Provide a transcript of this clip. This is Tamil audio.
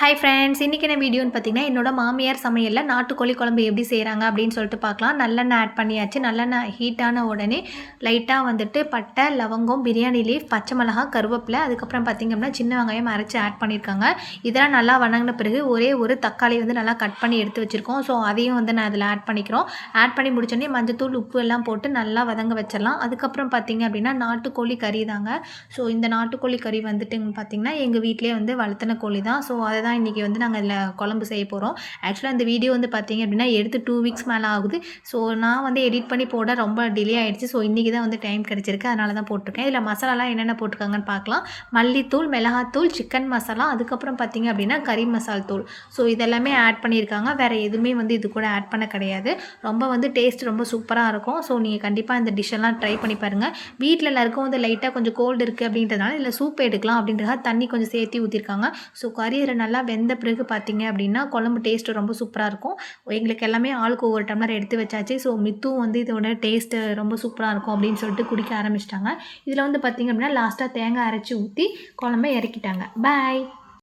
ஹாய் ஃப்ரெண்ட்ஸ், இன்றைக்கி என்ன வீடியோன்னு பார்த்தீங்கன்னா, என்னோட மாமியார் சமையலில் நாட்டுக்கோழி குழம்பு எப்படி செய்கிறாங்க அப்படின்னு சொல்லிட்டு பார்க்கலாம். நல்லெண்ணெய் ஆட் பண்ணியாச்சு. நல்லெண்ணெய் ஹீட்டான உடனே லைட்டாக வந்துட்டு பட்டை, லவங்கம், பிரியாணி லீஃப், பச்சை மிளகா, கருவேப்பிலை, அதுக்கப்புறம் பார்த்திங்க அப்படின்னா சின்ன வெங்காயம் அரைச்சி ஆட் பண்ணியிருக்காங்க. இதெல்லாம் நல்லா வணங்கின பிறகு ஒரே ஒரு தக்காளி வந்து நல்லா கட் பண்ணி எடுத்து வச்சுருக்கோம். ஸோ அதையும் வந்து நான் அதில் ஆட் பண்ணிக்கிறோம். ஆட் பண்ணி முடிச்சோடனே மஞ்சத்தூள், உப்பு எல்லாம் போட்டு நல்லா வதங்க வச்சிடலாம். அதுக்கப்புறம் பார்த்திங்க அப்படின்னா நாட்டுக்கோழி கறி தாங்க. ஸோ இந்த நாட்டுக்கோழி கறி வந்துட்டு பார்த்திங்கன்னா எங்கள் வீட்டிலே வந்து வளர்த்தின கோழி தான். ஸோ அதை தான் இன்றைக்கி வந்து நாங்கள் இதில் குழம்பு செய்ய போகிறோம். ஆக்சுவலாக இந்த வீடியோ வந்து பார்த்திங்க அப்படின்னா எடுத்து 2 வீக்ஸ் மேலே ஆகுது. ஸோ நான் வந்து எடிட் பண்ணி போட ரொம்ப டிலே ஆகிடுச்சு. ஸோ இன்றைக்கி தான் வந்து டைம் கிடச்சிருக்கு, அதனால தான் போட்டிருக்கேன். இதில் மசாலாலாம் என்னென்ன போட்டிருக்காங்கன்னு பார்க்கலாம். மல்லித்தூள், மிளகாத்தூள், சிக்கன் மசாலா, அதுக்கப்புறம் பார்த்திங்க அப்படின்னா கறி மசால் தூள். ஸோ இதெல்லாமே ஆட் பண்ணியிருக்காங்க. வேறு எதுவுமே வந்து இது கூட ஆட் பண்ண கிடையாது. ரொம்ப வந்து டேஸ்ட் ரொம்ப சூப்பராக இருக்கும். ஸோ நீங்கள் கண்டிப்பாக இந்த டிஷ்ஷெல்லாம் ட்ரை பண்ணி பாருங்கள். வீட்டில் எல்லாருக்கும் வந்து லைட்டாக கொஞ்சம் கோல்டு இருக்குது அப்படின்றதுனால இதில் சூப் எடுக்கலாம் அப்படின்றத தண்ணி கொஞ்சம் சேர்த்து ஊற்றிருக்காங்க. ஸோ கறி இதில் நல்லா வெந்த பிறகு பார்த்திங்க அப்படின்னா குழம்பு டேஸ்ட்டு ரொம்ப சூப்பராக இருக்கும். எங்களுக்கு எல்லாமே ஆளுக்கு ஒவ்வொரு டம்ளர் எடுத்து வச்சாச்சு. ஸோ மித்தும் வந்து இதோட டேஸ்ட்டு ரொம்ப சூப்பராக இருக்கும் அப்படின்னு சொல்லிட்டு குடிக்க ஆரம்பிச்சிட்டாங்க. இதில் வந்து பார்த்திங்க அப்படின்னா லாஸ்ட்டாக தேங்காய் அரைச்சி ஊற்றி குழம்ப இறக்கிட்டாங்க. பாய்.